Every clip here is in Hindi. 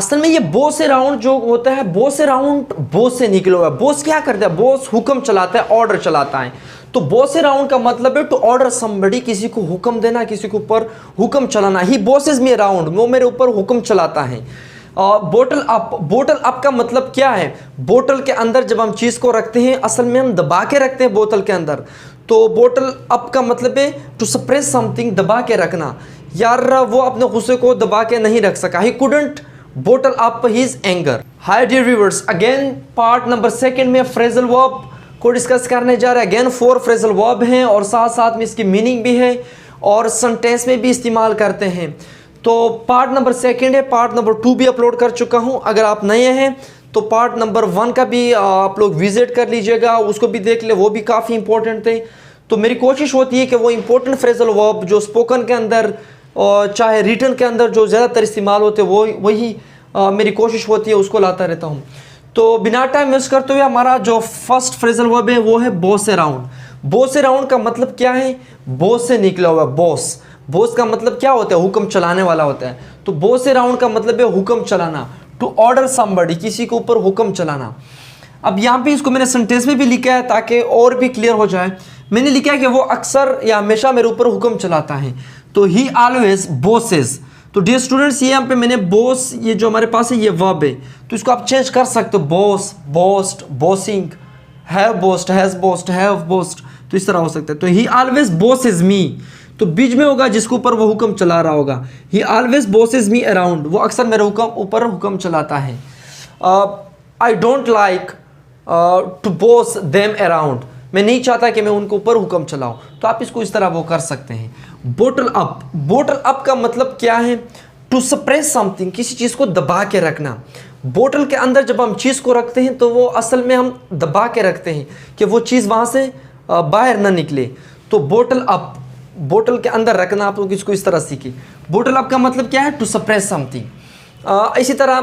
असल में ये बॉस से राउंड जो होता है, बॉस से राउंड बॉस से निकला हुआ है। बॉस क्या करता है? बॉस हुक्म चलाता है, ऑर्डर चलाता है। तो बॉस से राउंड का मतलब है टू ऑर्डर समबडी, किसी को हुक्म देना, किसी के ऊपर हुक्म चलाना। ही बॉसेस मी अराउंड, वो मेरे ऊपर हुक्म चलाता है। बोटल अप, बोटल अप का मतलब क्या है? बोतल के अंदर जब हम चीज़ को रखते हैं, असल में हम दबा के रखते हैं बोतल के अंदर। तो बोटल अप का मतलब है टू सप्रेस समथिंग, दबा के रखना। यार वो अपने गुस्से को दबा के नहीं रख सका। He couldn't bottle up his anger. Hi dear viewers, again part number 2 में फ्रेजल वर्ब को डिस्कस करने जा रहे हैं। अगेन 4 फ्रेजल वर्ब हैं और साथ साथ में इसकी मीनिंग भी है और सेंटेंस में भी इस्तेमाल करते हैं। तो पार्ट नंबर 2 है, पार्ट नंबर 2 भी अपलोड कर चुका हूं। अगर आप नए हैं तो पार्ट नंबर 1 का भी आप लोग विजिट कर लीजिएगा, उसको भी देख ले, वो भी काफ़ी इंपॉर्टेंट थे। तो मेरी कोशिश होती है कि वो इंपॉर्टेंट फ्रेजल वर्ब जो स्पोकन के अंदर और चाहे रिटन के अंदर जो ज़्यादातर इस्तेमाल होते हैं वही मेरी कोशिश होती है, उसको लाता रहता हूँ। तो बिना टाइम वेस्ट करते हुए हमारा जो फर्स्ट फ्रेजल वर्ब है वो है बॉस अराउंड। बॉस अराउंड का मतलब क्या है? बॉस से निकला हुआ बॉस। बॉस का मतलब क्या होता है? हुक्म चलाने वाला होता है। तो बॉस अराउंड का मतलब है हुक्म चलाना, टू ऑर्डर समबडी, किसी के ऊपर हुक्म चलाना। अब यहाँ पे इसको मैंने सेंटेंस में भी लिखा है ताकि और भी क्लियर हो जाए। मैंने लिखा है कि वो अक्सर या हमेशा मेरे ऊपर हुक्म चलाता है। तो ही ऑलवेज बॉसेस। तो डियर स्टूडेंट्स, ये यहाँ पे मैंने बॉस, ये जो हमारे पास है ये वर्ब है, तो इसको आप चेंज कर सकते हो। Boss, बॉस्ड, bossing, have बॉस्ड, has बॉस्ड, have बॉस्ड, तो इस तरह हो सकता है। तो ही ऑलवेज बॉसेस मी, तो बीच में होगा जिसके ऊपर वो हुक्म चला रहा होगा। He always bosses me around, वो अक्सर मेरे ऊपर हुक्म चलाता है। I don't like to boss them around, मैं नहीं चाहता कि मैं उनके ऊपर हुक्म चलाऊं। तो आप इसको इस तरह वो कर सकते हैं। बोटल अप, बोटल अप का मतलब क्या है? टू सप्रेस समथिंग, किसी चीज़ को दबा के रखना। बोतल के अंदर जब हम चीज़ को रखते हैं तो वो असल में हम दबा के रखते हैं कि वो चीज़ वहाँ से बाहर ना निकले। तो बोटल अप, बोतल के अंदर रखना। आप लोग इसको इस तरह सीखिए। बोटल अप का मतलब क्या है? To suppress something. इसी तरह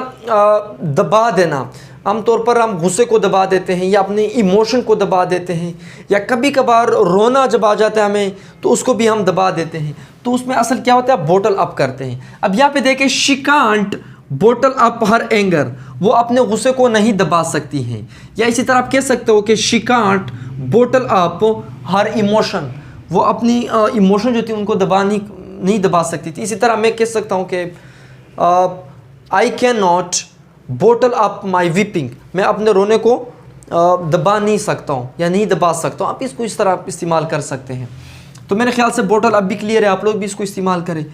दबा देना, आमतौर पर हम गुस्से को दबा देते हैं या अपने इमोशन को दबा देते हैं, या कभी कभार रोना जब आ जाता है हमें तो उसको भी हम दबा देते हैं। तो उसमें असल क्या होता है? बोटल अप करते हैं। अब यहाँ पे देखें, she can't bottle up her anger, वो अपने गुस्से को नहीं दबा सकती हैं। या इसी तरह आप कह सकते हो कि she can't bottle up her emotion, वो अपनी इमोशन जो थी उनको नहीं दबा सकती थी। इसी तरह मैं कह सकता हूँ कि I can not bottle up my weeping, मैं अपने रोने को दबा नहीं सकता हूँ या नहीं दबा सकता हूँ। आप इसको इस तरह इस्तेमाल कर सकते हैं। तो मेरे ख्याल से बोटल अप भी क्लियर है, आप लोग भी इसको इस्तेमाल करें।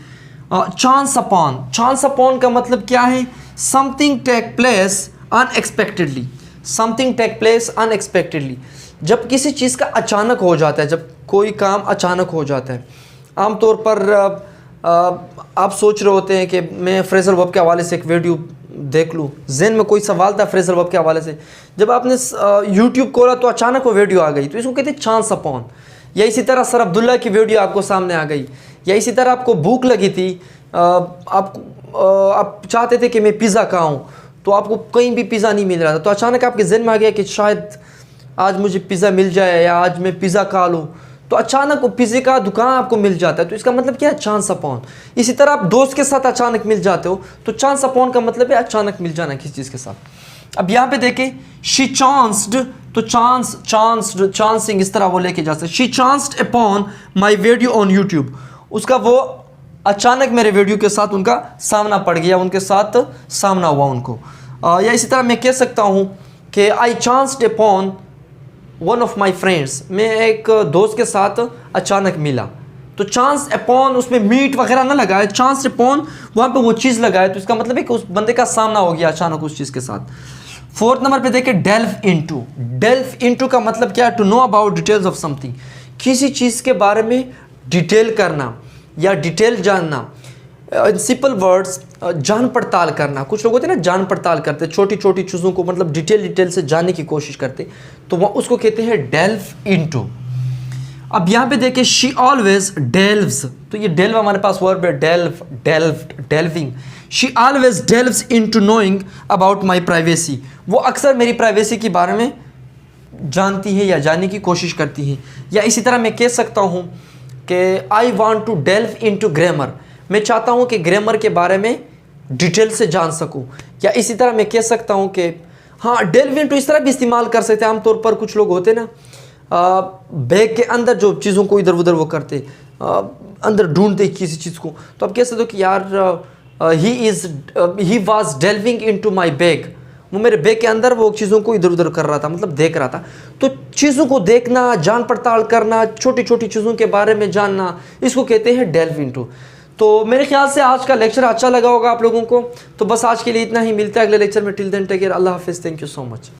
चांस अपॉन, चांस अपॉन का मतलब क्या है? Something take place unexpectedly, something take place unexpectedly, जब किसी चीज़ का अचानक हो जाता है, जब कोई काम अचानक हो जाता है। आमतौर पर आप सोच रहे होते हैं कि मैं फ्रेजल वर्ब के हवाले से एक वीडियो देख लूँ, ज़हन में कोई सवाल था फ्रेजल वर्ब के हवाले से, जब आपने यूट्यूब खोला तो अचानक वो वीडियो आ गई, तो इसको कहते हैं चांस अपॉन। या इसी तरह सर अब्दुल्ला की वीडियो आपको सामने आ गई। या इसी तरह आपको भूख लगी थी, आप चाहते थे कि मैं पिज़्ज़ा खाऊं, तो आपको कहीं भी पिज़्ज़ा नहीं मिल रहा था, तो अचानक आपके ज़हन में आ गया कि शायद आज मुझे पिज़्ज़ा मिल जाए या आज मैं पिज़्ज़ा खा लूँ, तो अचानक वो पिज़्ज़े का दुकान आपको मिल जाता है। तो इसका मतलब क्या है? Chance upon. इसी तरह आप दोस्त के साथ अचानक मिल जाते हो, तो चांस अपॉन का मतलब है अचानक मिल जाना किसी चीज़ के साथ। अब यहाँ पे देखें, शी चांस्ड, तो चांस्ड, चांसिंग, इस तरह वो लेके जा सकते। She chanced upon my video on YouTube, उसका वो अचानक मेरे वीडियो के साथ उनका सामना पड़ गया, उनके साथ सामना हुआ उनको। या इसी तरह मैं कह सकता हूँ कि I chanced upon one of my friends, मैं एक दोस्त के साथ अचानक मिला। तो चांस अपॉन, उसमें मीट वगैरह ना लगाए, चांस अपॉन वहाँ पे वो चीज़ लगाए, तो इसका मतलब है कि उस बंदे का सामना हो गया अचानक उस चीज़ के साथ। 4th नंबर पे देखें, डेल्व इनटू। डेल्व इनटू का मतलब क्या है? To know about details of something, किसी चीज़ के बारे में डिटेल करना या डिटेल जानना। सिंपल वर्ड्स, जान पड़ताल करना। कुछ लोग होते हैं ना, जान पड़ताल करते, छोटी छोटी चीज़ों को मतलब डिटेल से जानने की कोशिश करते, तो वह उसको कहते हैं डेल्व इनटू। अब यहाँ पे देखिए, शी ऑलवेज डेल्व्स, तो ये डेल्व हमारे पास वर्ब है, delve, delved, delving. She always delves into knowing about my privacy, वो अक्सर मेरी प्राइवेसी के बारे में जानती है या जानने की कोशिश करती है। या इसी तरह मैं कह सकता हूँ कि I want to delve into grammar, मैं चाहता हूँ कि ग्रामर के बारे में डिटेल से जान सकूं। या इसी तरह मैं कह सकता हूं कि हाँ, डेल्व इनटू इस तरह भी इस्तेमाल कर सकते हैं। आमतौर पर कुछ लोग होते हैं ना, बैग के अंदर जो चीज़ों को इधर उधर वो करते, अंदर ढूंढते किसी चीज़ को, तो आप कह सकते हो कि यार he was delving into my bag, वो मेरे बैग के अंदर वो चीज़ों को इधर उधर कर रहा था, मतलब देख रहा था। तो चीज़ों को देखना, जान पड़ताल करना, छोटी छोटी चीज़ों के बारे में जानना, इसको कहते हैं डेल्व इनटू। तो मेरे ख्याल से आज का लेक्चर अच्छा लगा होगा आप लोगों को। तो बस आज के लिए इतना ही, मिलता है अगले लेक्चर में। टिल देन टेक केयर, अल्लाह हाफिज़, थैंक यू सो मच।